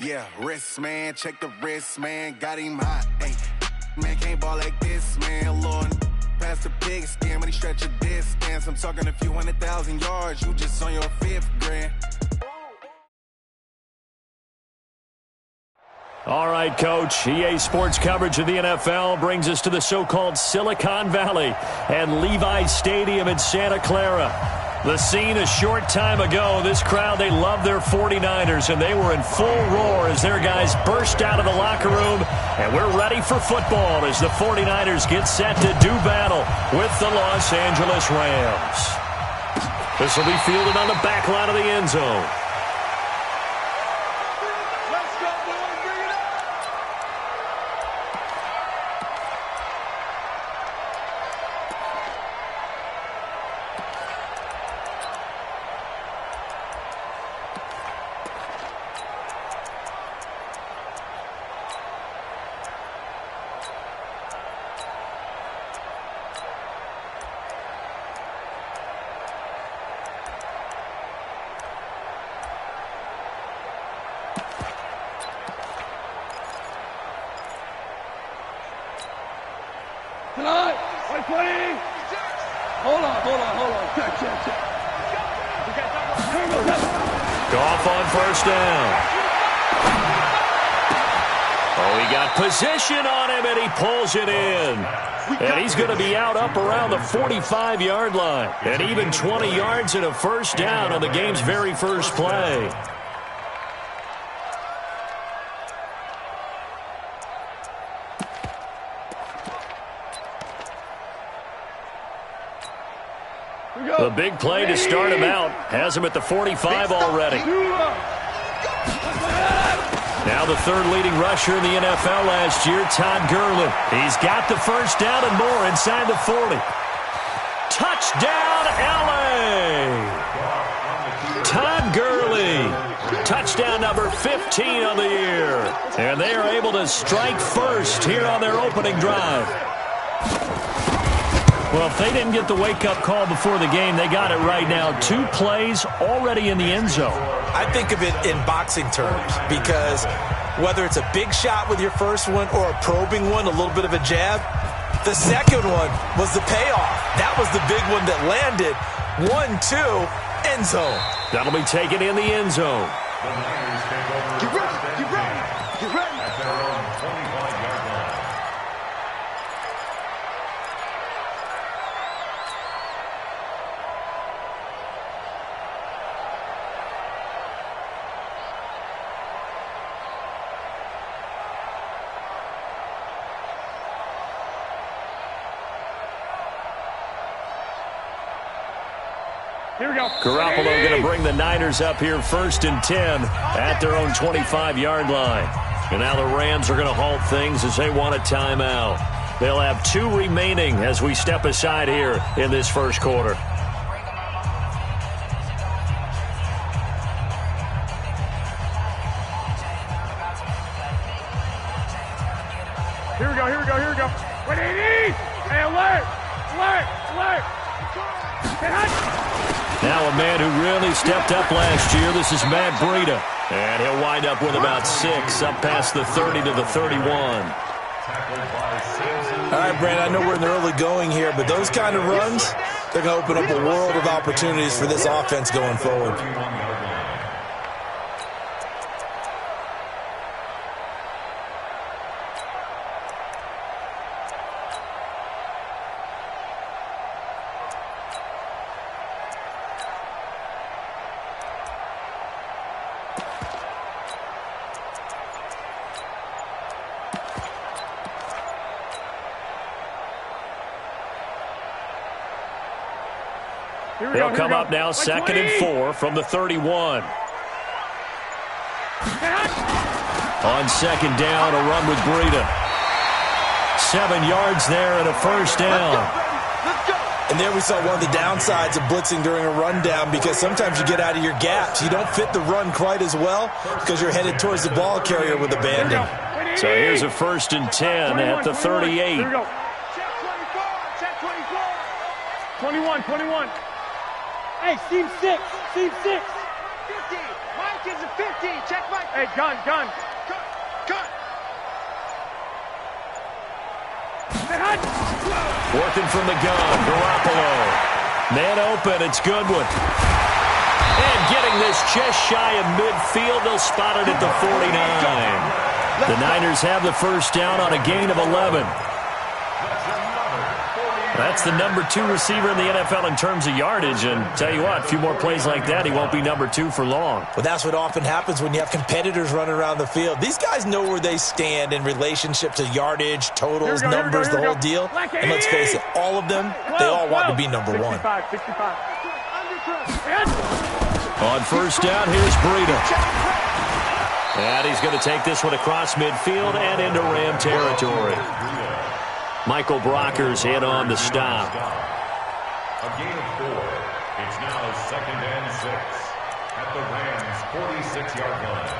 Yeah, wrist, man, check the wrist, man, got him hot, ayy. Man, can't ball like this, man, Lord. Past the pig skin when he stretch a distance. I'm talking a few 100,000 yards, you just on your 5th grand. All right, Coach. EA Sports coverage of the NFL brings us to the so-called Silicon Valley and Levi's Stadium in Santa Clara. The scene a short time ago, this crowd, they love their 49ers, and they were in full roar as their guys burst out of the locker room. And we're ready for football as the 49ers get set to do battle with the Los Angeles Rams. This will be fielded on the back line of the end zone. Goff on first down. Oh, he got position on him, and he pulls it in. And he's going to be out up around the 45-yard line. And even 20 yards and a first down on the game's very first play. The big play to start him out has him at the 45 already. Now the third leading rusher in the NFL last year, Todd Gurley. He's got the first down and more inside the 40. Touchdown, L.A. Todd Gurley. Touchdown number 15 on the year. And they are able to strike first here on their opening drive. Well, if they didn't get the wake-up call before the game, they got it right now. 2 plays already in the end zone. I think of it in boxing terms because whether it's a big shot with your first one or a probing one, a little bit of a jab, the second one was the payoff. That was the big one that landed. 1-2, end zone. That'll be taken in the end zone. Get ready, get ready, get ready. At their own 25-yard line. Here we go. Garoppolo going to bring the Niners up here 1st and 10 at their own 25-yard line. And now the Rams are going to halt things as they want a timeout. They'll have 2 remaining as we step aside here in this first quarter. Here we go, here we go, here we go. 180! Hey, alert! Alert! Alert! Now a man who really stepped up last year. This is Matt Breida. And he'll wind up with about 6 up past the 30 to the 31. All right, Brandon, I know we're in the early going here, but those kind of runs, they're going to open up a world of opportunities for this offense going forward. They'll come up now 2nd and 4 from the 31. On 2nd down, a run with Breida. 7 yards there and a first down. And there we saw one of the downsides of blitzing during a rundown because sometimes you get out of your gaps. You don't fit the run quite as well because you're headed towards the ball carrier with abandon. So here's a 1st and 10 at the 38. Here we go. Check 24. 21. Hey, seam 6. Seam 6. 50. Mike seconds and 50. Check my... Hey, gun. Cut. Working from the gun, Garoppolo. Man open, it's Goodwin. And getting this just shy of midfield, they'll spot it at the 49. The Niners have the first down on a gain of 11. That's the number 2 receiver in the NFL in terms of yardage. And tell you what, a few more plays like that, he won't be number 2 for long. Well, that's what often happens when you have competitors running around the field. These guys know where they stand in relationship to yardage, totals, numbers, the whole deal. And let's face it, all of them, they all want to be number 1. 65. On first down, here's Breida. And he's going to take this one across midfield and into Ram territory. Michael Brockers in on the stop. A gain of 4. It's now 2nd and 6 at the Rams' 46-yard line.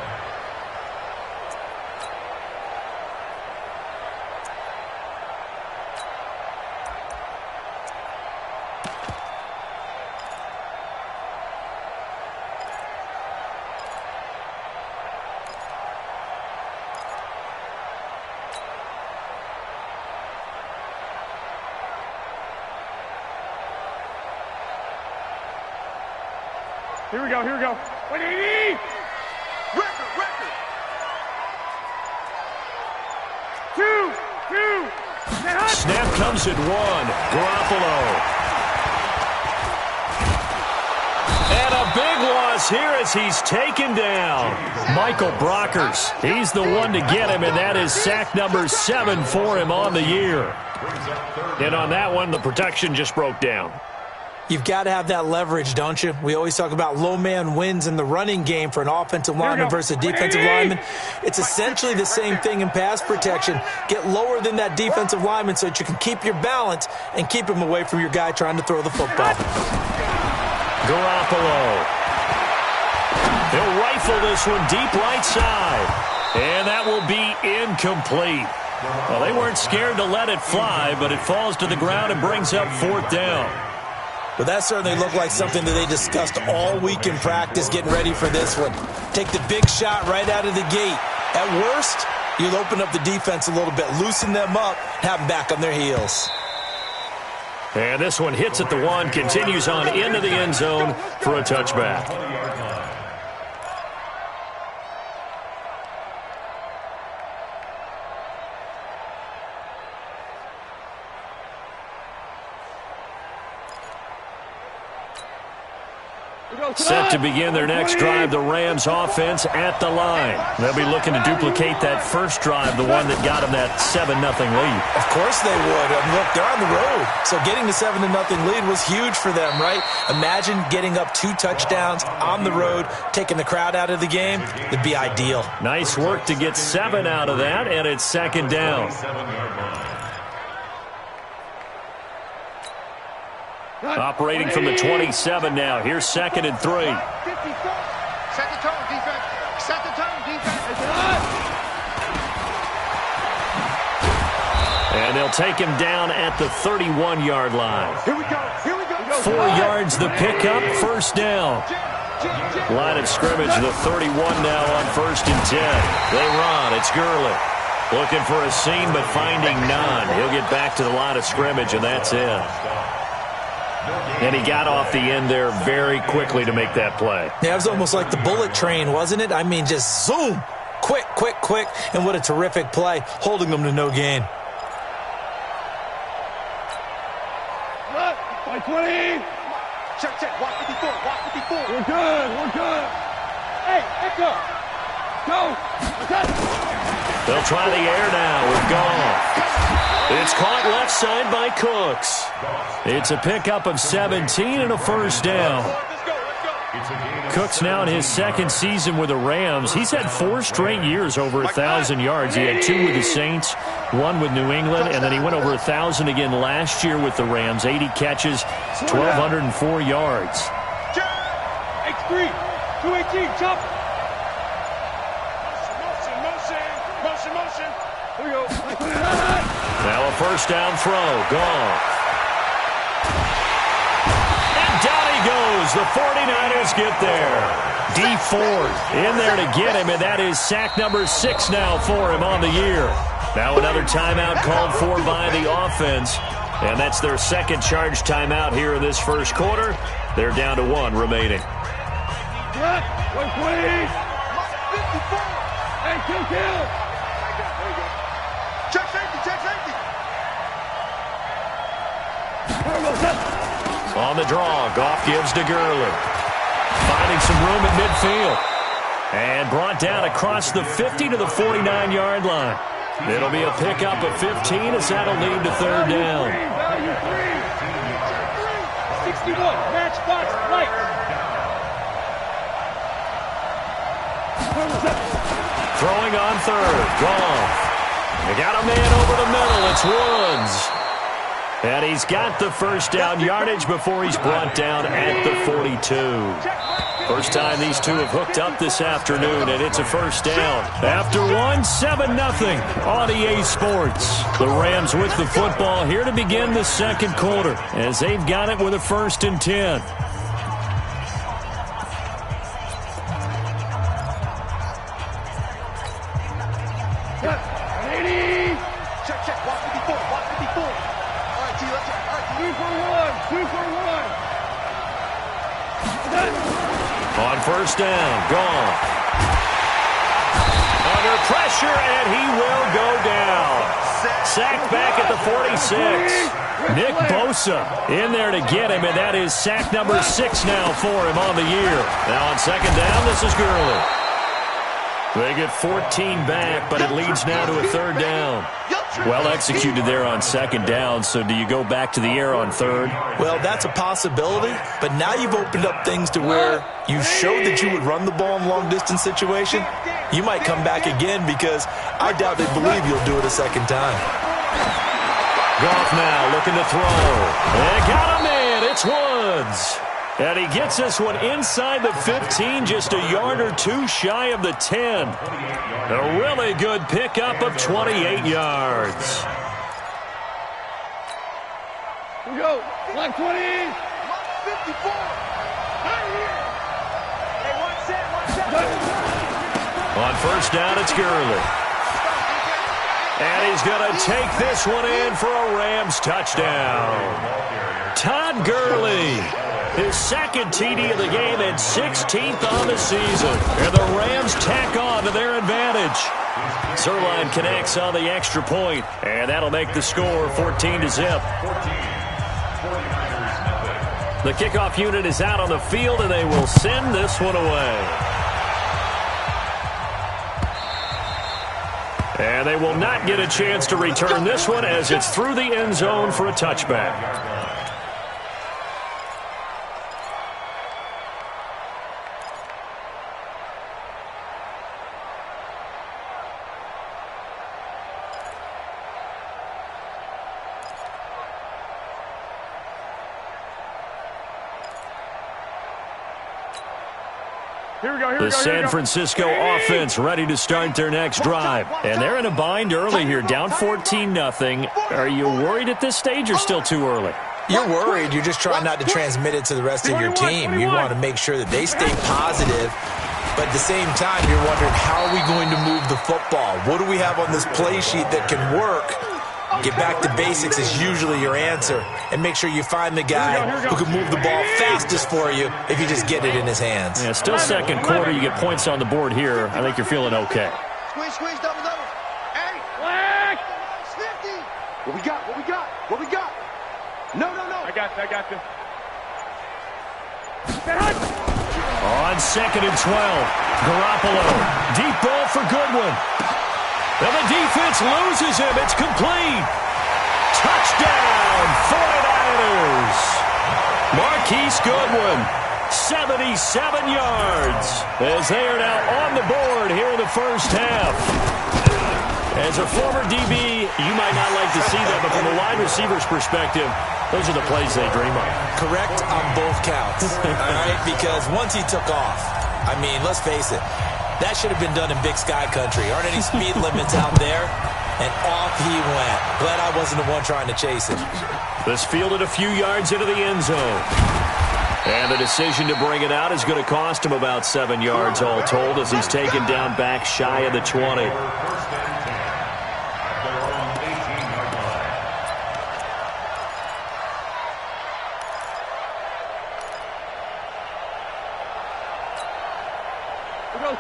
Here we go. 180! Record! 2! Snap comes at 1. Garoppolo. And a big loss here as he's taken down. Michael Brockers. He's the one to get him, and that is sack number 7 for him on the year. And on that one, the protection just broke down. You've got to have that leverage, don't you? We always talk about low man wins in the running game for an offensive lineman versus a defensive lineman. It's essentially the same thing in pass protection. Get lower than that defensive lineman so that you can keep your balance and keep him away from your guy trying to throw the football. Garoppolo. He'll rifle this one deep right side. And that will be incomplete. Well, they weren't scared to let it fly, but it falls to the ground and brings up 4th down. But that certainly looked like something that they discussed all week in practice getting ready for this one. Take the big shot right out of the gate. At worst, you'll open up the defense a little bit, loosen them up, have them back on their heels. And this one hits at the 1, continues on into the end zone for a touchback. Set to begin their next drive, the Rams offense at the line. They'll be looking to duplicate that first drive, the one that got them that 7-0 lead. Of course they would. Look, they're on the road. So getting the 7-0 lead was huge for them, right? Imagine getting up 2 touchdowns on the road, taking the crowd out of the game. It'd be ideal. Nice work to get 7 out of that, and it's 2nd down. Operating from the 27 now. Here's 2nd and 3. Set the tone, defense. And they'll take him down at the 31-yard line. Here we go. 4 yards the pickup, first down. Line of scrimmage, the 31 now on 1st and 10. They run. It's Gurley. Looking for a seam, but finding none. He'll get back to the line of scrimmage, and that's it. And he got off the end there very quickly to make that play. Yeah, it was almost like the bullet train, wasn't it? I mean, just zoom. Quick. And what a terrific play, holding them to no gain. 20. Check. Walk 54. We're good. Hey, echo. Go. They'll try the air now with Goff. It's caught left side by Cooks. It's a pickup of 17 and a first down. Cooks now in his 2nd season with the Rams. He's had 4 straight years over 1,000 yards. He had 2 with the Saints, 1 with New England, and then he went over 1,000 again last year with the Rams. 80 catches, 1,204 yards. X3, 218, jump. Motion. Here we go. Now a first down throw. Goff. And down he goes. The 49ers get there. D Ford in there to get him, and that is sack number 6 now for him on the year. Now another timeout called for by the offense, and that's their second charge timeout here in this first quarter. They're down to 1 remaining. Hey, kill. Check safety. On the draw, Goff gives to Gurley. Finding some room at midfield. And brought down across the 50 to the 49-yard line. It'll be a pickup of 15 as that'll lead to third down. Value 3. 61, matchbox light. Throwing on third, Goff. They got a man over the middle, it's Woods. And he's got the first down yardage before he's brought down at the 42. First time these two have hooked up this afternoon, and it's a first down. After 7-0 on EA Sports. The Rams with the football here to begin the second quarter as they've got it with a 1st and 10. Check. Watch 54. All right, T, let's check. 2 for 1. On first down, Goff. Under pressure, and he will go down. Sacked back at the 46. Nick Bosa in there to get him, and that is sack number 6 now for him on the year. Now on second down, this is Gurley. They get 14 back, but it leads now to a third down. Well executed there on second down, so do you go back to the air on third? Well, that's a possibility, but now you've opened up things to where you showed that you would run the ball in long-distance situation. You might come back again because I doubt they believe you'll do it a second time. Goff now looking to throw. And got him in. It's Woods. And he gets this one inside the 15, just a yard or two shy of the 10. A really good pickup of 28 yards. Here we go. Black 20. 54. Hey, one set. On first down, it's Gurley. And he's going to take this one in for a Rams touchdown. Todd Gurley, his second TD of the game and 16th on the season. And the Rams tack on to their advantage. Zerline connects on the extra point, and that'll make the score 14-0. The kickoff unit is out on the field, and they will send this one away. And they will not get a chance to return this one as it's through the end zone for a touchback. The San Francisco offense ready to start their next drive. And they're in a bind early here, down 14-0. Are you worried at this stage or still too early? You're worried. You're just trying not to transmit it to the rest of your team. You want to make sure that they stay positive. But at the same time, you're wondering, how are we going to move the football? What do we have on this play sheet that can work? Get back to basics is usually your answer. And make sure you find the guy who can move the ball fastest for you if you just get it in his hands. Yeah, still second quarter. You get points on the board here. I think you're feeling okay. Squeeze, double. Hey! Black! 50! What we got? No. I got you. On second and 12, Garoppolo. Deep ball for Goodwin. And the defense loses him. It's complete. Touchdown, 49ers. Marquise Goodwin, 77 yards, as they are now on the board here in the first half. As a former DB, you might not like to see that, but from a wide receiver's perspective, those are the plays they dream of. Correct on both counts, all right? Because once he took off, I mean, let's face it, that should have been done in Big Sky Country. Aren't any speed limits out there? And off he went. Glad I wasn't the one trying to chase it. This fielded a few yards into the end zone. And the decision to bring it out is going to cost him about 7 yards all told as he's taken down back shy of the 20.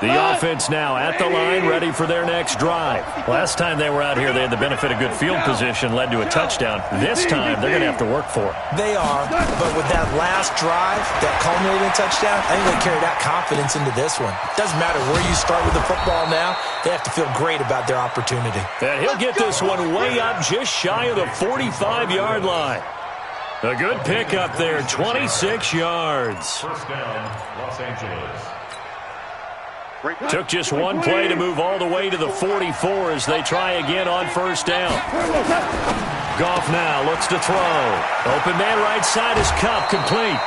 The offense now at the line, ready for their next drive. Last time they were out here, they had the benefit of good field position, led to a touchdown. This time, they're going to have to work for it. They are, but with that last drive, that culminating touchdown, I think they carry that confidence into this one. Doesn't matter where you start with the football now, they have to feel great about their opportunity. And he'll get this one way up just shy of the 45-yard line. A good pickup there, 26 yards. First down, Los Angeles. Took just one play to move all the way to the 44 as they try again on first down. Goff now looks to throw. Open man right side is Cup, complete.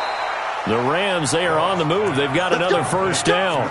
The Rams, they are on the move. They've got another first down.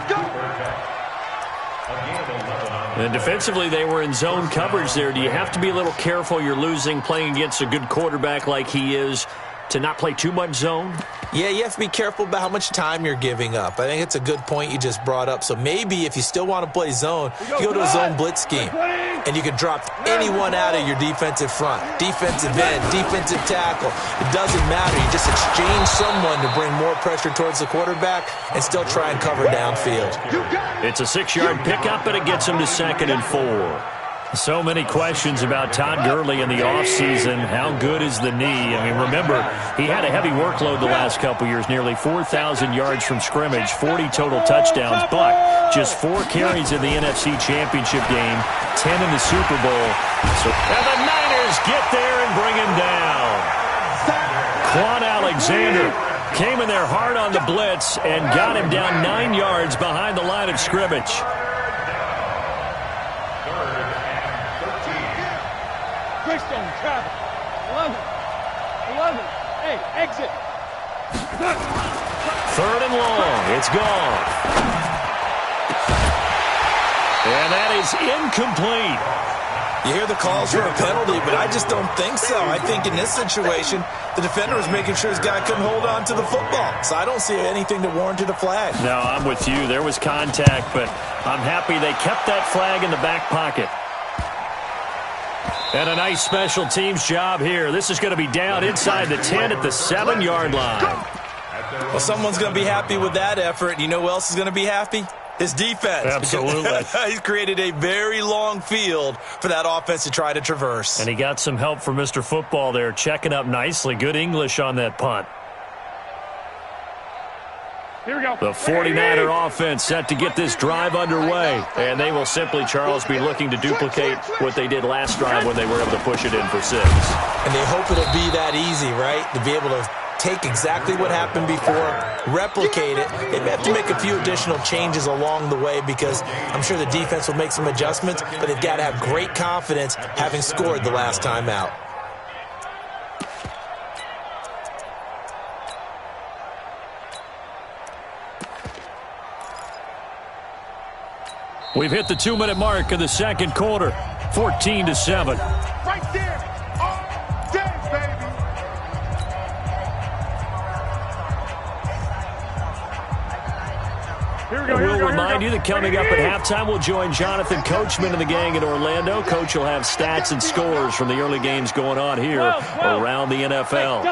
And defensively, they were in zone coverage there. Do you have to be a little careful you're losing playing against a good quarterback like he is to not play too much zone? Yeah, you have to be careful about how much time you're giving up. I think it's a good point you just brought up. So maybe if you still want to play zone, you go to a zone blitz scheme. And you can drop anyone out of your defensive front. Defensive end, defensive tackle. It doesn't matter. You just exchange someone to bring more pressure towards the quarterback and still try and cover downfield. It's a 6-yard pickup, and it gets him to 2nd and 4. So many questions about Todd Gurley in the offseason. How good is the knee? I mean, remember, he had a heavy workload the last couple years, nearly 4,000 yards from scrimmage, 40 total touchdowns, but just 4 carries in the NFC Championship game, 10 in the Super Bowl. And the Niners get there and bring him down. Quan Alexander came in there hard on the blitz and got him down 9 yards behind the line of scrimmage. Stone, travel. 11. Hey, exit. 3rd and long. It's gone. And that is incomplete. You hear the calls for a penalty, but I just don't think so. I think in this situation, the defender was making sure his guy couldn't hold on to the football. So I don't see anything that warranted a flag. No, I'm with you. There was contact, but I'm happy they kept that flag in the back pocket. And a nice special teams job here. This is going to be down inside the 10 at the 7-yard line. Well, someone's going to be happy with that effort. You know who else is going to be happy? His defense. Absolutely. He's created a very long field for that offense to try to traverse. And he got some help from Mr. Football there, checking up nicely. Good English on that punt. Here we go. The 49er offense set to get this drive underway. And they will simply, Charles, be looking to duplicate what they did last drive when they were able to push it in for 6. And they hope it'll be that easy, right? To be able to take exactly what happened before, replicate it. They may have to make a few additional changes along the way because I'm sure the defense will make some adjustments, but they've got to have great confidence having scored the last time out. We've hit the 2-minute mark of the second quarter, 14-7. Right there. All day, baby. We'll remind you that coming up at halftime, we'll join Jonathan Coachman and the gang in Orlando. Coach will have stats and scores from the early games going on here around the NFL.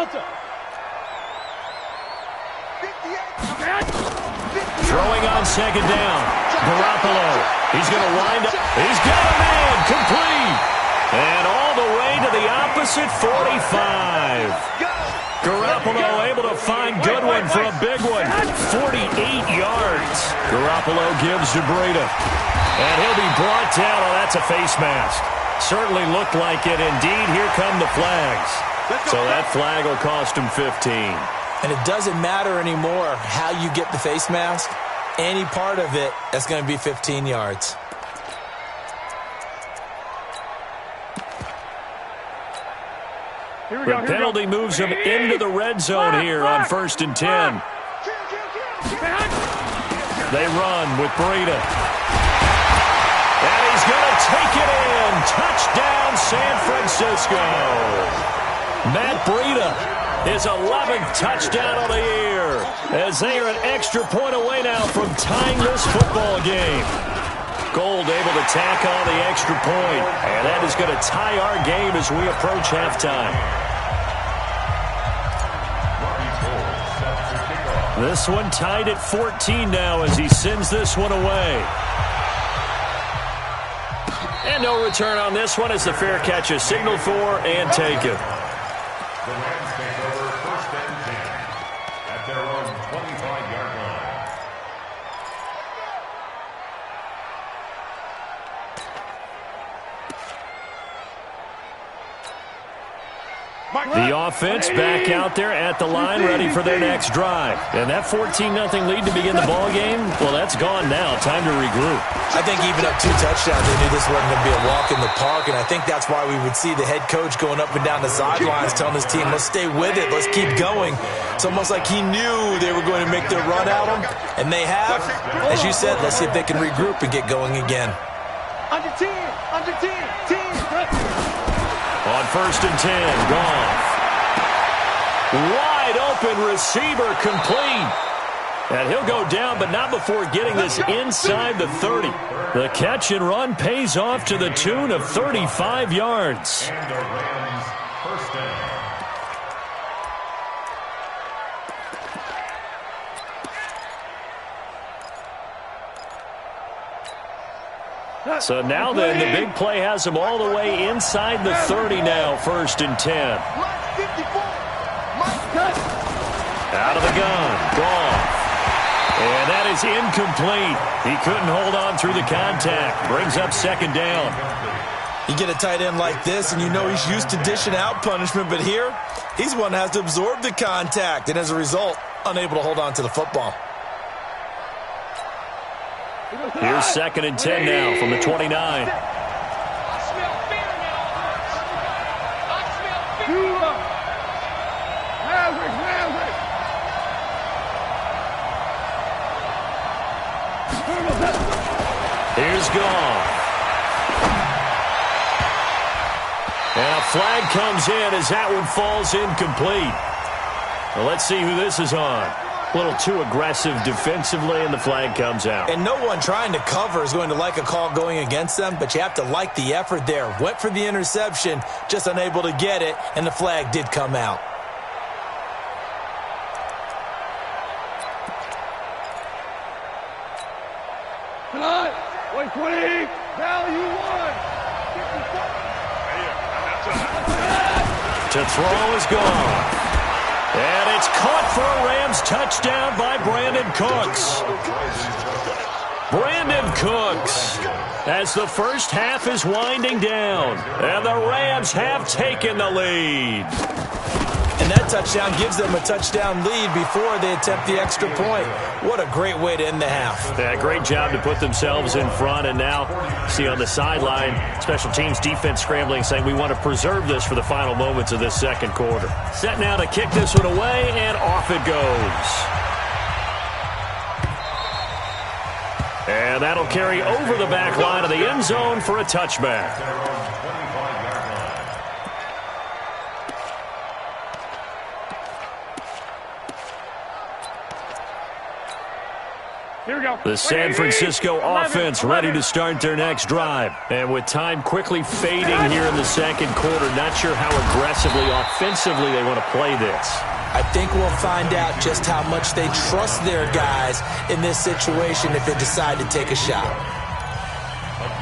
Throwing on second down. Garoppolo. He's going to wind up. He's got a man. Complete. And all the way to the opposite 45. Garoppolo able to find Goodwin for a big one. 48 yards. Garoppolo gives to Breida. And he'll be brought down. Oh, that's a face mask. Certainly looked like it. Indeed, here come the flags. So that flag will cost him 15. And it doesn't matter anymore how you get the face mask. Any part of it, that's going to be 15 yards. The penalty moves him into the red zone here on 1st and 10. They run with Breida. And he's going to take it in. Touchdown, San Francisco. Matt Breida, his 11th touchdown of the year. as they are an extra point away now from tying this football game. Gold able to tack on the extra point, and that is going to tie our game as we approach halftime. This one tied at 14 now as he sends this one away. And no return on this one as the fair catch is signaled for and taken. The Rams take over 1st and 10 at their own 25-yard line. The offense back out there at the line, ready for their next drive. And that 14-0 lead to begin the ball game, well, that's gone now. Time to regroup. I think even up 2 touchdowns, they knew this wasn't going to be a walk in the park, and I think that's why we would see the head coach going up and down the sidelines telling his team, let's stay with it, let's keep going. It's almost like he knew they were going to make their run at him, and they have. As you said, let's see if they can regroup and get going again. Under 10, under 10, 10. On 1st and 10, Goff. Wide open receiver complete. And he'll go down, but not before getting this inside the 30. The catch and run pays off to the tune of 35 yards. And the Rams 1st down. So now then, the big play has them all the way inside the 30 now, 1st and 10. Out of the gun, Goff. And that is incomplete. He couldn't hold on through the contact. Brings up 2nd down. You get a tight end like this, and you know he's used to dishing out punishment, but here, he's one that has to absorb the contact, and as a result, unable to hold on to the football. Here's 2nd and 10 now from the 29. Here's Goff. And a flag comes in as that one falls incomplete. Well, let's see who this is on. A little too aggressive defensively, and the flag comes out. And no one trying to cover is going to like a call going against them, but you have to like the effort there. Went for the interception, just unable to get it, and the flag did come out. Tonight, 120, value 1. To throw is gone. And it's caught for a Rams touchdown by Brandon Cooks. Brandon Cooks, as the first half is winding down, and the Rams have taken the lead. And that touchdown gives them a touchdown lead before they attempt the extra point. What a great way to end the half. Yeah, great job to put themselves in front. And now, see on the sideline, special teams defense scrambling, saying we want to preserve this for the final moments of this 2nd quarter. Set now to kick this one away, and off it goes. And that'll carry over the back line of the end zone for a touchback. Here we go. The San Francisco offense ready to start their next drive. And with time quickly fading here in the 2nd quarter, not sure how aggressively, offensively they want to play this. I think we'll find out just how much they trust their guys in this situation if they decide to take a shot.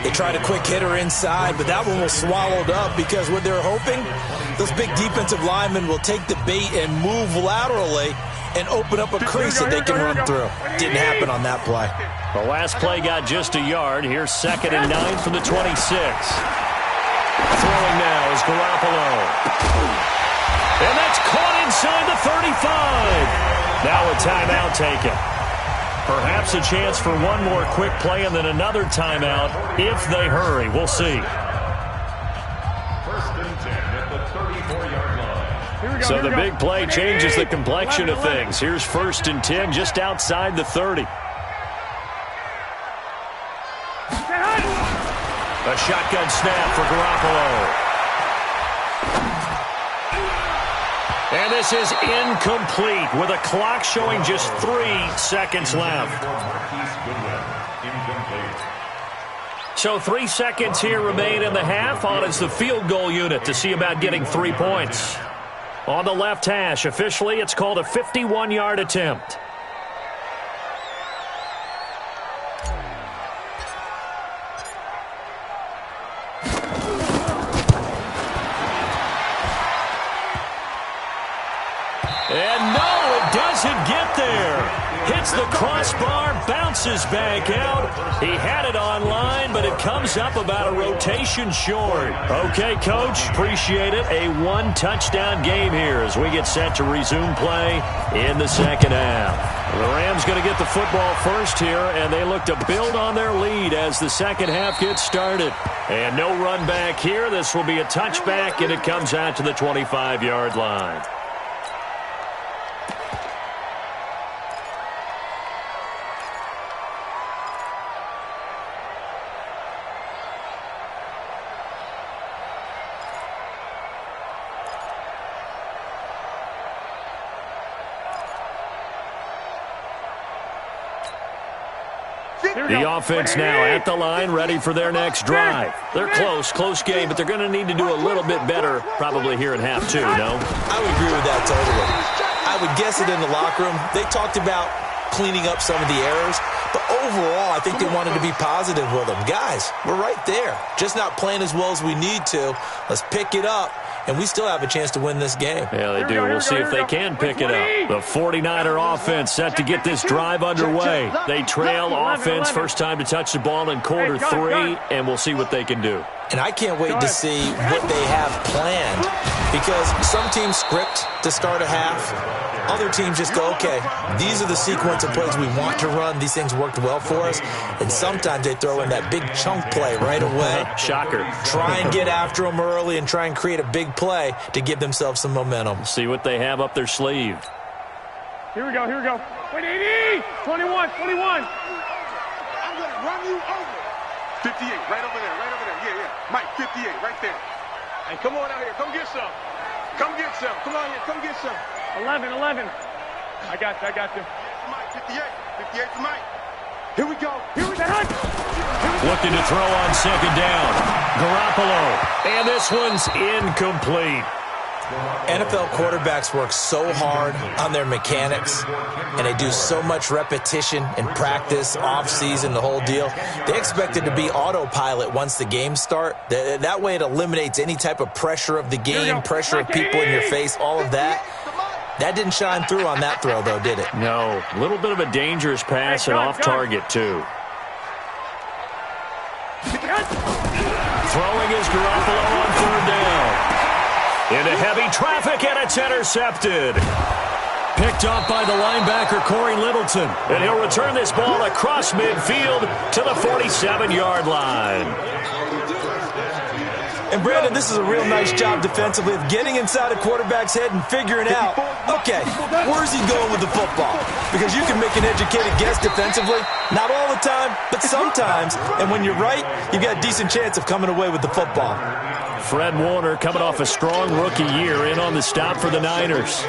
They tried a quick hitter inside, but that one was swallowed up because what they're hoping, those big defensive linemen will take the bait and move laterally and open up a crease that they can run through. Didn't happen on that play. The last play got just a yard. Here's 2nd and 9 from the 26. Throwing now is Garoppolo. And that's caught inside the 35. Now a timeout taken. Perhaps a chance for one more quick play and then another timeout if they hurry. We'll see. 1st and 10 at the 34-yard line. So the big play changes the complexion of things. Here's 1st and 10 just outside the 30. A shotgun snap for Garoppolo. And this is incomplete with a clock showing just 3 seconds left. So 3 seconds here remain in the half. On is the field goal unit to see about getting 3 points. On the left hash, officially, it's called a 51-yard attempt. And no, it doesn't get there. Hits the crossbar, bounces back out. He had it online, but it comes up about a rotation short. Okay, Coach, appreciate it. A 1-touchdown game here as we get set to resume play in the second half. The Rams going to get the football first here, and they look to build on their lead as the second half gets started. And no run back here. This will be a touchback, and it comes out to the 25-yard line. The offense now at the line, ready for their next drive. They're close game, but they're going to need to do a little bit better probably here in half 2, no? I would agree with that totally. I would guess it in the locker room. They talked about cleaning up some of the errors, but overall, I think they wanted to be positive with them. Guys, we're right there. Just not playing as well as we need to. Let's pick it up. And we still have a chance to win this game. Yeah, they do. We'll see if they can pick it up. The 49er offense set to get this drive underway. They trail offense first time to touch the ball in quarter 3, and we'll see what they can do. And I can't wait to see what they have planned, because some teams script to start a half. Other teams just go, okay, these are the sequence of plays we want to run. These things worked well for us. And sometimes they throw in that big chunk play right away. Shocker. Try and get after them early and try and create a big play to give themselves some momentum. See what they have up their sleeve. Here we go. Wait, 80! 21. I'm going to run you over. 58, right over there. Yeah. Mike, 58, right there. And come on out here. Come get some. Come on here. Come get some. 11. I got you. Mike, 58 for Mike. Here we go. Looking to throw on second down. Garoppolo. And this one's incomplete. NFL quarterbacks work so hard on their mechanics, and they do so much repetition in practice, off-season, the whole deal. They expect it to be autopilot once the games start. That way it eliminates any type of pressure of the game, pressure of people in your face, all of that. That didn't shine through on that throw, though, did it? No. A little bit of a dangerous pass and off target, too. Throwing is Garoppolo on third down. Into heavy traffic, and it's intercepted. Picked off by the linebacker, Corey Littleton. And he'll return this ball across midfield to the 47-yard line. And, Brandon, this is a real nice job defensively of getting inside a quarterback's head and figuring out, okay, where's he going with the football? Because you can make an educated guess defensively. Not all the time, but sometimes. And when you're right, you've got a decent chance of coming away with the football. Fred Warner coming off a strong rookie year in on the stop for the Niners.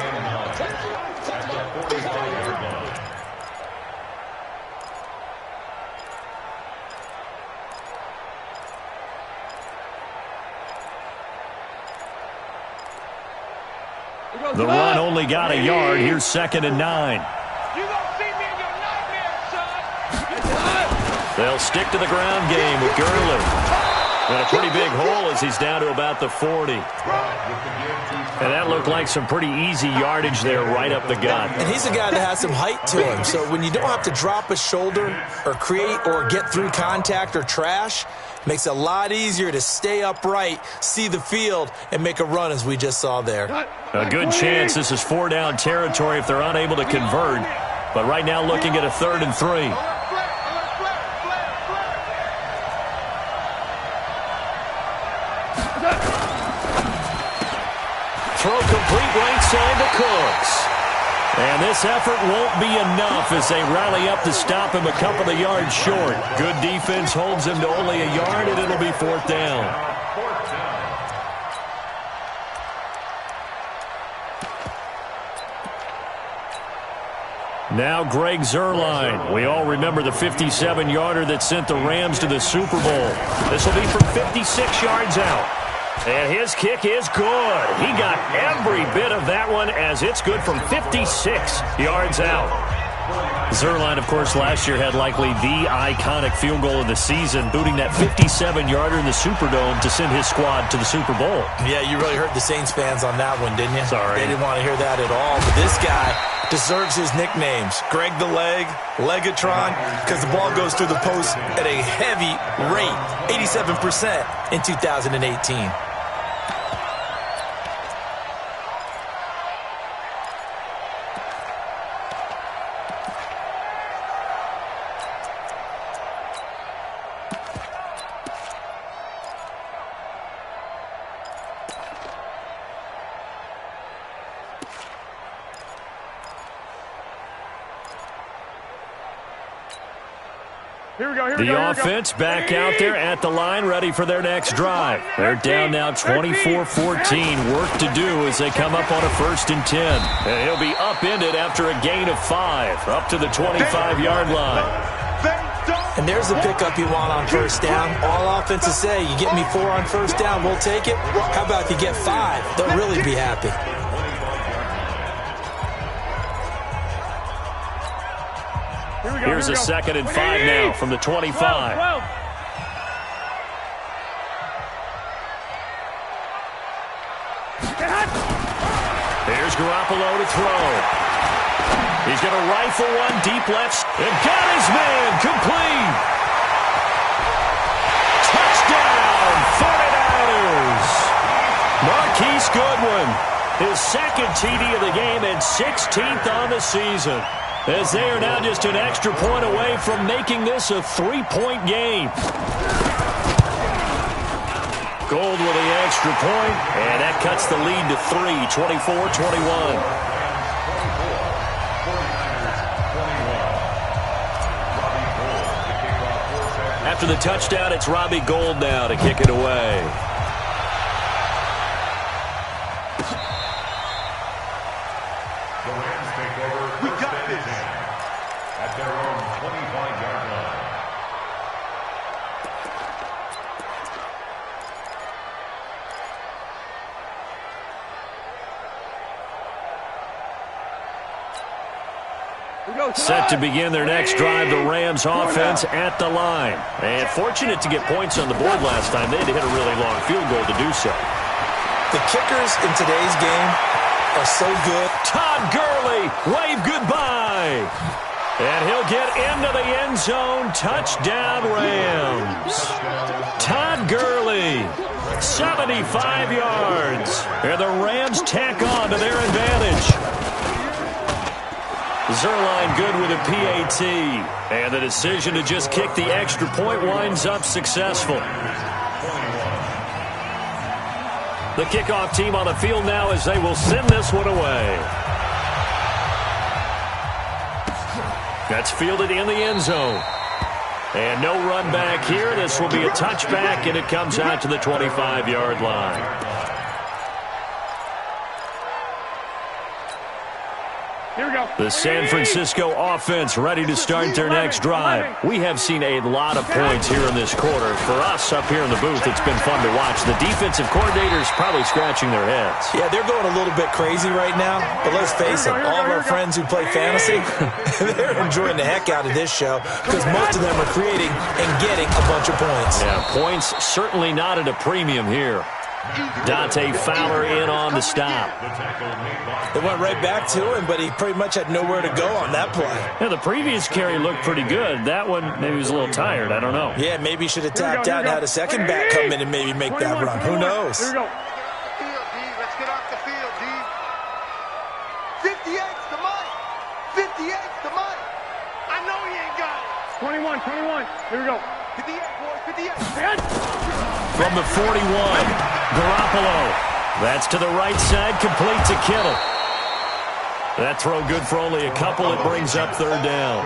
The run only got a yard. Here's 2nd and 9. You gonna see me in your nightmares, son. They'll stick to the ground game with Gurley. And a pretty big hole as he's down to about the 40. And that looked like some pretty easy yardage there right up the gut. And he's a guy that has some height to him. So when you don't have to drop a shoulder or create or get through contact or trash, makes it a lot easier to stay upright, see the field, and make a run as we just saw there. A good chance this is 4-down territory if they're unable to convert. But right now looking at a 3rd and 3. Throw complete right side to Cooks. And this effort won't be enough as they rally up to stop him a couple of yards short. Good defense holds him to only a yard, and it'll be 4th down. Now Greg Zuerlein. We all remember the 57-yarder that sent the Rams to the Super Bowl. This will be from 56 yards out. And his kick is good. He got every bit of that one as it's good from 56 yards out. Zuerlein, of course, last year had likely the iconic field goal of the season, booting that 57-yarder in the Superdome to send his squad to the Super Bowl. Yeah, you really hurt the Saints fans on that one, didn't you? Sorry. They didn't want to hear that at all. But this guy deserves his nicknames. Greg the Leg, Legatron, because the ball goes through the post at a heavy rate, 87% in 2018. The offense back out there at the line, ready for their next drive. They're down now 24-14. Work to do as they come up on a 1st and 10. And he'll be upended after a gain of 5, up to the 25-yard line. And there's the pickup you want on 1st down. All offenses say, you get me 4 on 1st down, we'll take it. How about if you get 5? They'll really be happy. Here's a 2nd and 5 now from the 25. 12. Here's Garoppolo to throw. He's going to rifle one deep left and got his man complete. Touchdown, 49ers. Marquise Goodwin, his 2nd TD of the game and 16th on the season. As they are now just an extra point away from making this a 3-point game. Gold with the extra point, and that cuts the lead to 3, 24-21. After the touchdown, it's Robbie Gould now to kick it away. At their own 25-yard line. Set to begin their next drive, the Rams offense at the line. And fortunate to get points on the board last time. They had to hit a really long field goal to do so. The kickers in today's game are so good. Todd Gurley, wave goodbye. And he'll get into the end zone. Touchdown, Rams. Todd Gurley, 75 yards. And the Rams tack on to their advantage. Zuerlein good with a PAT. And the decision to just kick the extra point winds up successful. The kickoff team on the field now as they will send this one away. That's fielded in the end zone. And no run back here. This will be a touchback, and it comes out to the 25-yard line. Here we go. The San Francisco offense ready to start their next drive. We have seen a lot of points here in this quarter. For us up here in the booth, it's been fun to watch. The defensive coordinators probably scratching their heads. Yeah, they're going a little bit crazy right now. But let's face it, all of our friends who play fantasy, they're enjoying the heck out of this show because most of them are creating and getting a bunch of points. Yeah, points certainly not at a premium here. Dante Fowler in on the stop. They went right back to him, but he pretty much had nowhere to go on that play. Yeah, the previous carry looked pretty good. That one, maybe he was a little tired. I don't know. Yeah, maybe he should have tapped out and had a second back come in and maybe make that run. Who knows? Here we go. Let's get off the field, D. 58's the money. 58's the money. I know he ain't got it. 21. Here we go. 58, boys, 58. From the 41, Garoppolo. That's to the right side, complete to Kittle. That throw good for only a couple. It brings up 3rd down.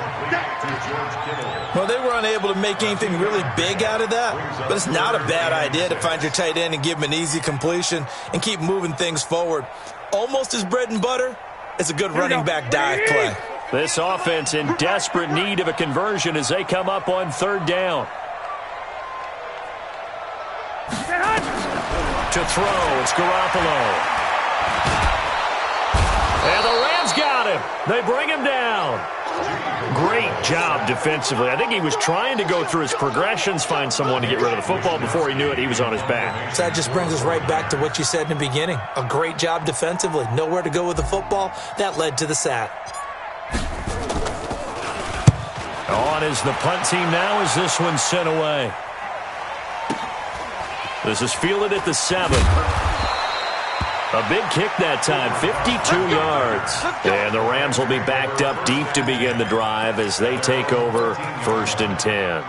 Well, they were unable to make anything really big out of that, but it's not a bad idea to find your tight end and give him an easy completion and keep moving things forward. Almost as bread and butter as a good running back dive play. This offense in desperate need of a conversion as they come up on third down. To throw, it's Garoppolo. And the Rams got him. They bring him down. Great job defensively. I think he was trying to go through his progressions, find someone to get rid of the football. Before he knew it, he was on his back. So that just brings us right back to what you said in the beginning. A great job defensively. Nowhere to go with the football. That led to the sack. On is the punt team now as this one's sent away. This is fielded at the 7. A big kick that time, 52 yards. And the Rams will be backed up deep to begin the drive as they take over 1st and 10.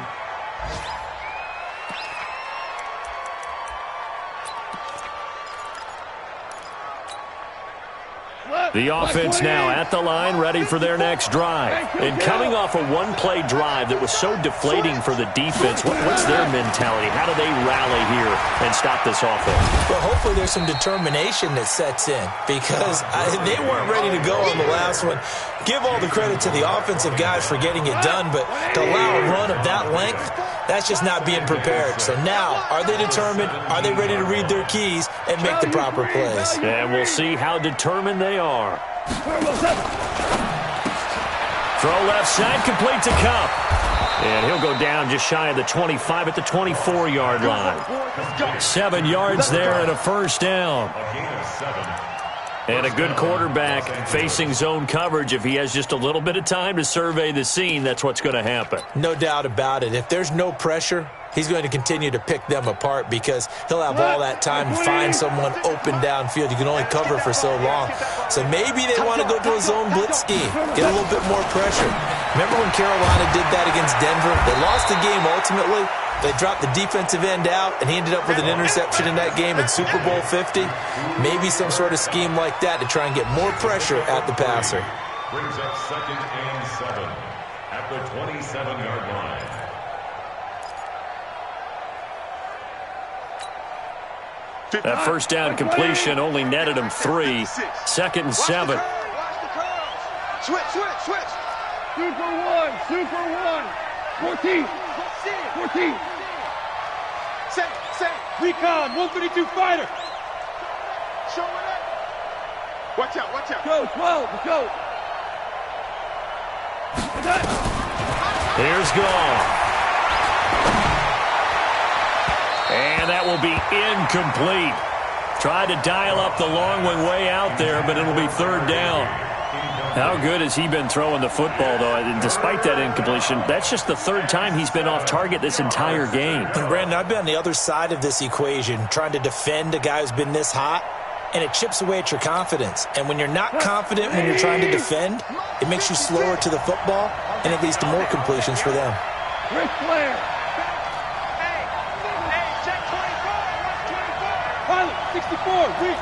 The offense now at the line, ready for their next drive. And coming off a one-play drive that was so deflating for the defense, what's their mentality? How do they rally here and stop this offense? Well, hopefully there's some determination that sets in because they weren't ready to go on the last one. Give all the credit to the offensive guys for getting it done, but to allow a run of that length, that's just not being prepared. So now, are they determined? Are they ready to read their keys and make the proper plays? And we'll see how determined they are. Throw left side, complete to Cup. And he'll go down just shy of the 25 at the 24-yard line. 7 yards there and a first down. And a good quarterback facing zone coverage. If he has just a little bit of time to survey the scene, that's what's going to happen. No doubt about it. If there's no pressure, he's going to continue to pick them apart because he'll have all that time to find someone open downfield. You can only cover for so long. So maybe they want to go to a zone blitz scheme, get a little bit more pressure. Remember when Carolina did that against Denver? They lost the game ultimately. They dropped the defensive end out, and he ended up with an interception in that game in Super Bowl 50. Maybe some sort of scheme like that to try and get more pressure at the passer. Brings up 2nd and 7 at the 27-yard line. That first down completion only netted him 3. 2nd and 7. Switch. Super one. 14. Set. Recon, 132 fighter. Show it up. Watch out. Go, 12, let's go. Here's Gall. And that will be incomplete. Tried to dial up the long one way out there, but it'll be 3rd down. How good has he been throwing the football, though? And despite that incompletion, that's just the 3rd time he's been off target this entire game. And Brandon, I've been on the other side of this equation, trying to defend a guy who's been this hot, and it chips away at your confidence. And when you're not confident when you're trying to defend, it makes you slower to the football, and it leads to more completions for them. Rick Flair. Hey, check 24. Pilot, 64, Rick.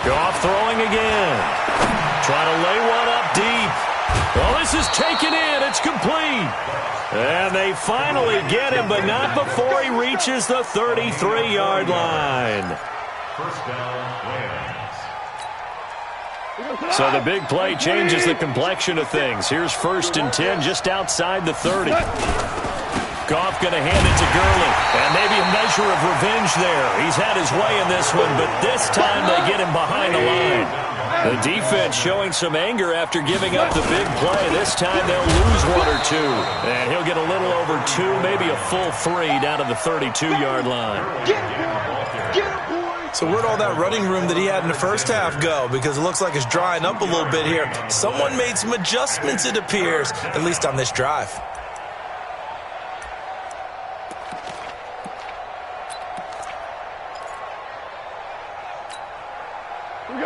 Goff throwing again. Trying to lay one up deep. Well, this is taken in. It's complete. And they finally get him, but not before he reaches the 33-yard line. First down, Rams. So the big play changes the complexion of things. Here's 1st and 10 just outside the 30. Goff going to hand it to Gurley. And maybe a measure of revenge there. He's had his way in this one, but this time they get him behind the line. The defense showing some anger after giving up the big play. This time they'll lose 1 or 2. And he'll get a little over 2, maybe a full 3 down to the 32-yard line. So where'd all that running room that he had in the first half go? Because it looks like it's drying up a little bit here. Someone made some adjustments, it appears, at least on this drive.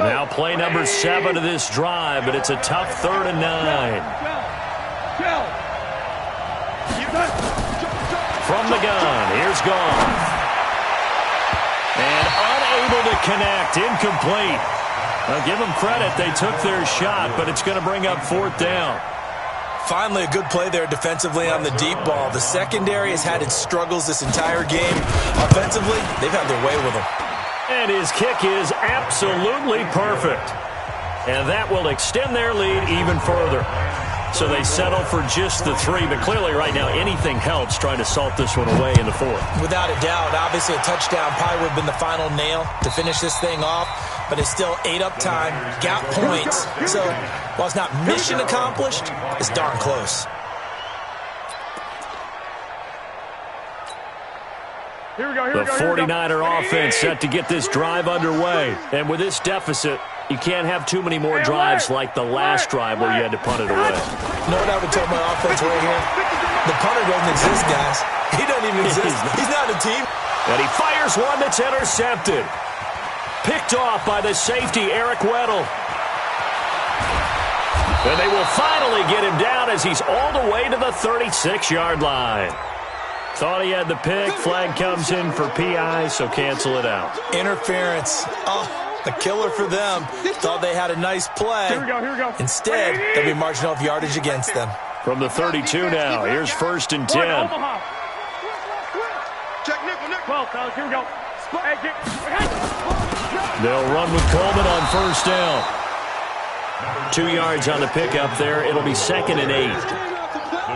Now play number 7 of this drive, but it's a tough 3rd and 9. From the gun, here's Goff. And unable to connect, incomplete. Now give them credit, they took their shot, but it's going to bring up 4th down. Finally, a good play there defensively on the deep ball. The secondary has had its struggles this entire game. Offensively, they've had their way with them. And his kick is absolutely perfect. And that will extend their lead even further. So they settle for just the 3, but clearly right now anything helps trying to salt this one away in the 4th. Without a doubt, obviously a touchdown probably would have been the final nail to finish this thing off, but it's still 8 up time, got points. So while it's not mission accomplished, it's darn close. The 49er offense set to get this drive underway. And with this deficit, you can't have too many more drives like the last drive where you had to punt it away. You know what I would tell my offense right here? The punter doesn't exist, guys. He doesn't even exist. He's not a team. And he fires one that's intercepted. Picked off by the safety, Eric Weddle. And they will finally get him down as he's all the way to the 36-yard line. Thought he had the pick. Flag comes in for PI, so cancel it out. Interference. Oh, a killer for them. Thought they had a nice play. Here we go. Instead, they'll be marching off yardage against them. From the 32 now, here's 1st and 10. Check nickel. 12, fellas, here we go. They'll run with Coleman on 1st down. 2 yards on the pickup there. It'll be 2nd and 8.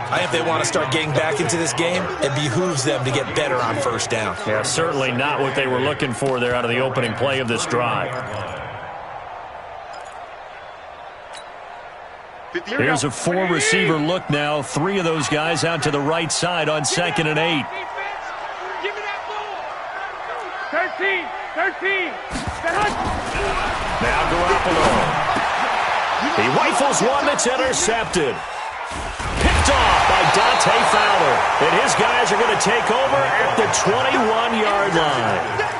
I think if they want to start getting back into this game, it behooves them to get better on 1st down. Yeah, certainly not what they were looking for there out of the opening play of this drive. Here's a 4-receiver look now. 3 of those guys out to the right side on 2nd and 8. 13. Now Garoppolo. He rifles one that's intercepted. Picked off by Dante Fowler. And his guys are going to take over at the 21-yard line.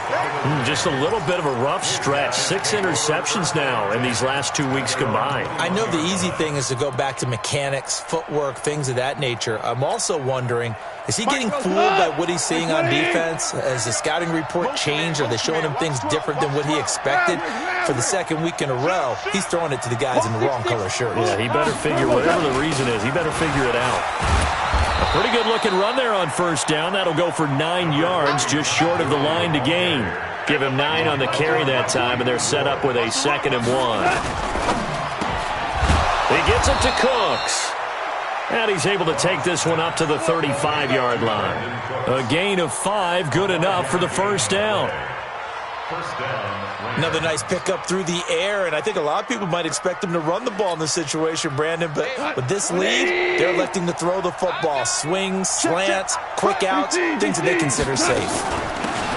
Just a little bit of a rough stretch. 6 interceptions now in these last 2 weeks combined. I know the easy thing is to go back to mechanics, footwork, things of that nature. I'm also wondering, is he getting fooled by what he's seeing on defense? Has the scouting report changed? Are they showing him things different than what he expected? For the 2nd week in a row, he's throwing it to the guys in the wrong color shirts. Yeah, he better figure, whatever the reason is, he better figure it out. A pretty good looking run there on 1st down. That'll go for 9 yards, just short of the line to gain. Give him 9 on the carry that time, and they're set up with a 2nd and 1. He gets it to Cooks. And he's able to take this one up to the 35-yard line. A gain of 5, good enough for the 1st down. Another nice pickup through the air, and I think a lot of people might expect him to run the ball in this situation, Brandon, but with this lead, they're electing to throw the football. Swings, slants, quick outs, things that they consider safe.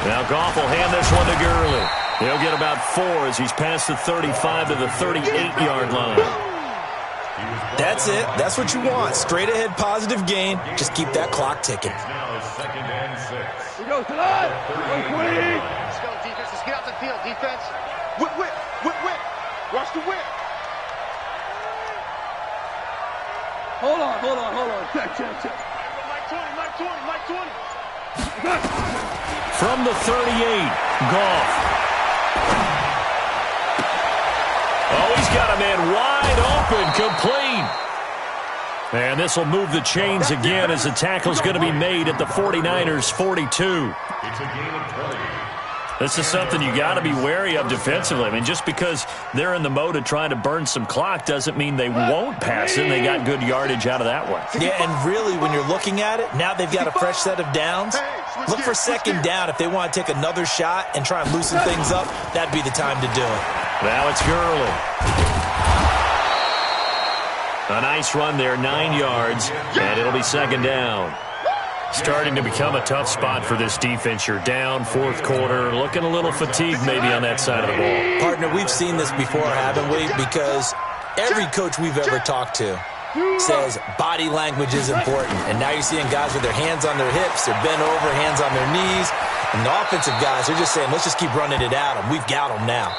Now Goff will hand this one to Gurley. He'll get about 4 as he's past the 35 to the 38-yard line. That's it. That's what you want. Straight ahead positive gain. Just keep that clock ticking. Now 2nd and 6. We go to that. Let's go, defense. Let's get out the field, defense. Whip. Watch the whip. Hold on. Check. Mike 20. From the 38, Goff. Oh, he's got a man wide open, complete. And this will move the chains again as the tackle's going to be made at the 49ers' 42. It's a gain of 20. This is something you got to be wary of defensively. I mean, just because they're in the mode of trying to burn some clock doesn't mean they won't pass it. And they got good yardage out of that one. Yeah, and really, when you're looking at it, now they've got a fresh set of downs. Look for 2nd down. If they want to take another shot and try and loosen things up, that'd be the time to do it. Now it's Gurley. A nice run there, 9 yards, and it'll be 2nd down. Starting to become a tough spot for this defense. You're down, 4th quarter, looking a little fatigued maybe on that side of the ball. Partner, we've seen this before, haven't we? Because every coach we've ever talked to says body language is important. And now you're seeing guys with their hands on their hips, they're bent over, hands on their knees. And the offensive guys, they're just saying, let's just keep running it at them. We've got them now.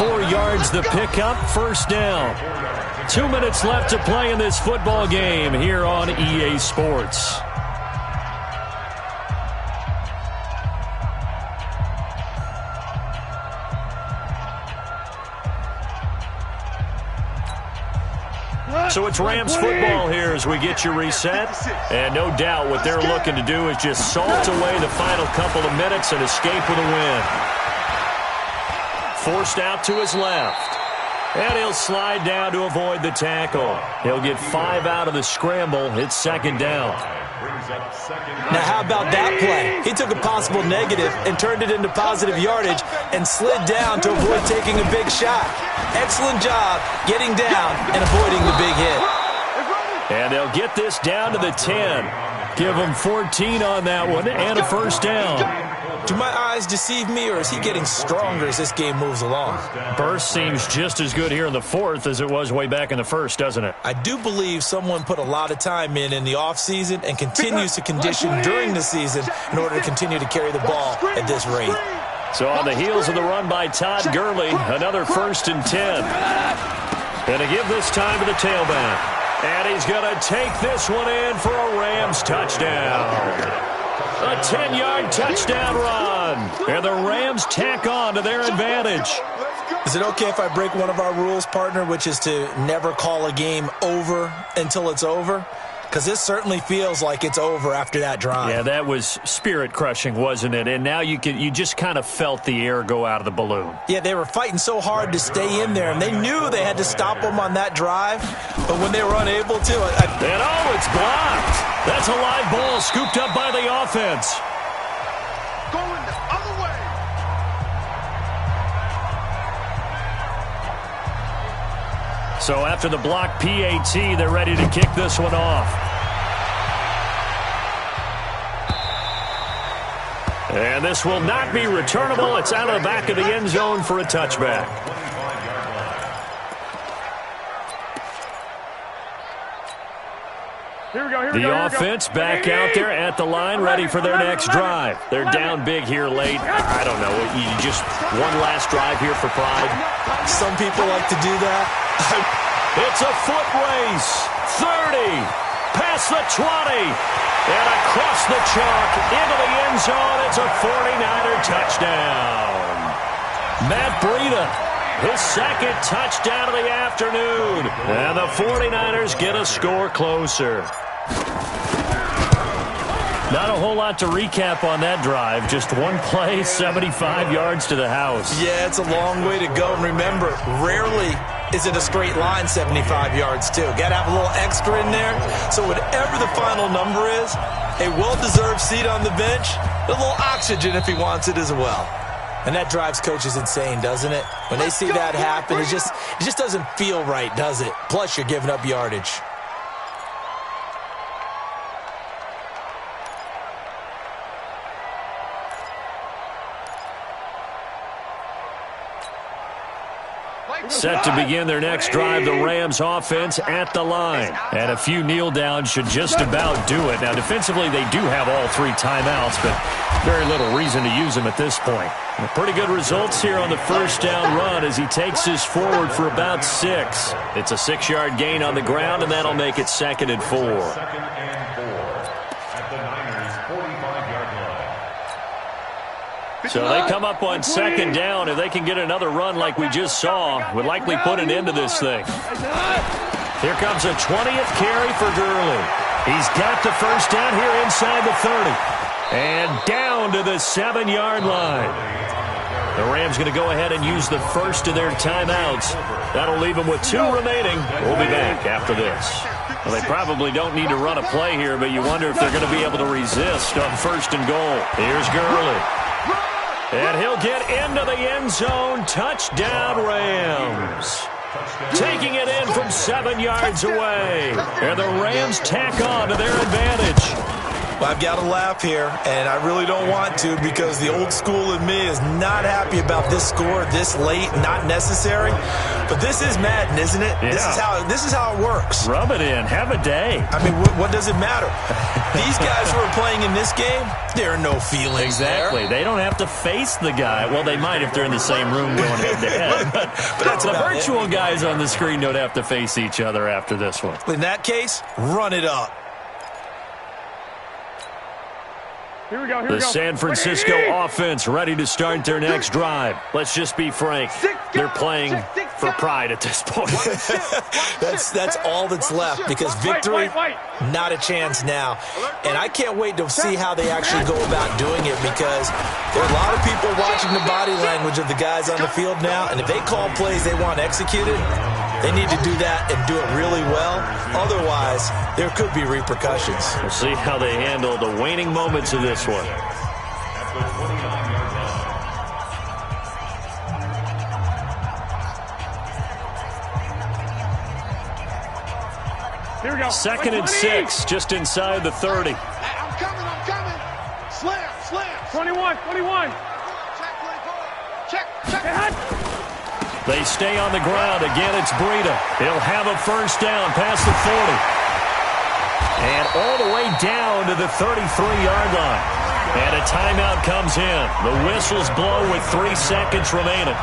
4 yards the pickup, 1st down. 2 minutes left to play in this football game here on EA Sports. So it's Rams football here as we get you reset. And no doubt what they're looking to do is just salt away the final couple of minutes and escape with a win. forced out to his left. And he'll slide down to avoid the tackle. He'll get 5 out of the scramble. It's second down. Now, how about that play? He took a possible negative and turned it into positive yardage and slid down to avoid taking a big shot. Excellent job getting down and avoiding the big hit. And they'll get this down to the 10. Give him 14 on that one and a first down. Do my eyes deceive me, or is he getting stronger as this game moves along? Burst seems just as good here in the fourth as it was way back in the first, doesn't it? I do believe someone put a lot of time in the offseason and continues to condition during the season in order to continue to carry the ball at this rate. So on the heels of the run by Todd Gurley, another 1st and 10. Going to give this time to the tailback. And he's going to take this one in for a Rams touchdown. A 10-yard touchdown run. And the Rams tack on to their advantage. Is it okay if I break one of our rules, partner, which is to never call a game over until it's over? Because this certainly feels like it's over after that drive. Yeah, that was spirit-crushing, wasn't it? And now you just kind of felt the air go out of the balloon. Yeah, they were fighting so hard to stay in there, and they knew they had to stop them on that drive. But when they were unable to... And oh, it's blocked. That's a live ball scooped up by the offense. Going the other way. So after the block PAT, they're ready to kick this one off. And this will not be returnable. It's out of the back of the end zone for a touchback. The offense back out there at the line, ready for their next drive. They're down big here late. I don't know. You just one last drive here for pride. Some people like to do that. It's a foot race. 30. Past the 20. And across the chalk into the end zone. It's a 49er touchdown. Matt Breida, his second touchdown of the afternoon. And the 49ers get a score closer. Not a whole lot to recap on that drive. Just one play, 75 yards to the house. Yeah, it's a long way to go. And remember, rarely is it a straight line 75 yards, too. Got to have a little extra in there. So whatever the final number is, a well-deserved seat on the bench, a little oxygen if he wants it as well. And that drives coaches insane, doesn't it? When they see that happen, it just doesn't feel right, does it? Plus, you're giving up yardage. Set to begin their next drive, the Rams offense at the line. And a few kneel downs should just about do it. Now, defensively, they do have all 3 timeouts, but very little reason to use them at this point. Pretty good results here on the first down run as he takes this forward for about 6. It's a 6-yard gain on the ground, and that'll make it 2nd and 4. 2nd and 4 at the Niners' 45-yard line. So they come up on 2nd down. If they can get another run like we just saw, would likely put an end to this thing. Here comes a 20th carry for Gurley. He's got the first down here inside the 30. And down to the 7-yard line. The Rams going to go ahead and use the first of their timeouts. That'll leave them with 2 remaining. We'll be back after this. Well, they probably don't need to run a play here, but you wonder if they're going to be able to resist on 1st and goal. Here's Gurley. And he'll get into the end zone. Touchdown, Rams. Taking it in from 7 yards away. And the Rams tack on to their advantage. Well, I've got to laugh here, and I really don't want to because the old school in me is not happy about this score this late, not necessary. But this is Madden, isn't it? Yeah. This is how it works. Rub it in. Have a day. I mean, what does it matter? These guys who are playing in this game, there are no feelings Exactly. there. They don't have to face the guy. Well, they might if they're in the same room going head-to-head. But that's the about virtual guys on the screen don't have to face each other after this one. In that case, run it up. Here we go. Here The we go. San Francisco offense ready to start their next drive. Let's just be frank. They're playing for pride at this point. That's all that's left because victory, not a chance now. And I can't wait to see how they actually go about doing it because there are a lot of people watching the body language of the guys on the field now. And if they call plays they want executed, they need to do that and do it really well. Otherwise, there could be repercussions. We'll see how they handle the waning moments of this one. At the 29-yard line. Here we go. 2nd and 6, just inside the 30. I'm coming. Slam. 21. Check. They stay on the ground. Again, it's Breida. He'll have a first down past the 40. And all the way down to the 33-yard line. And a timeout comes in. The whistles blow with 3 seconds remaining.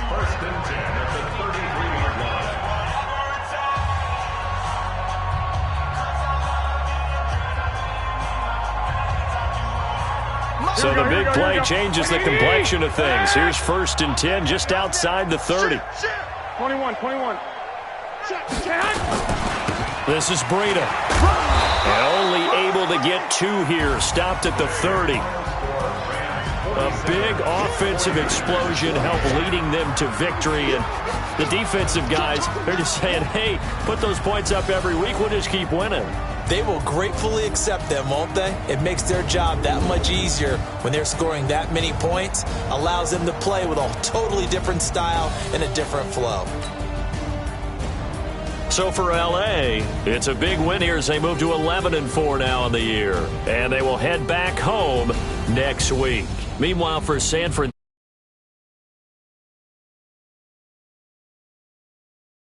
First and 10 at the 33-yard line. So the big play changes the complexion of things. Here's 1st and 10 just outside the 30. 21. This is Breida. And only able to get 2 here. Stopped at the 30. A big offensive explosion helped leading them to victory. And the defensive guys, they're just saying, hey, put those points up every week. We'll just keep winning. They will gratefully accept them, won't they? It makes their job that much easier when they're scoring that many points. Allows them to play with a totally different style and a different flow. So for L.A., it's a big win here as they move to 11-4 now in the year. And they will head back home next week. Meanwhile, for San Francisco,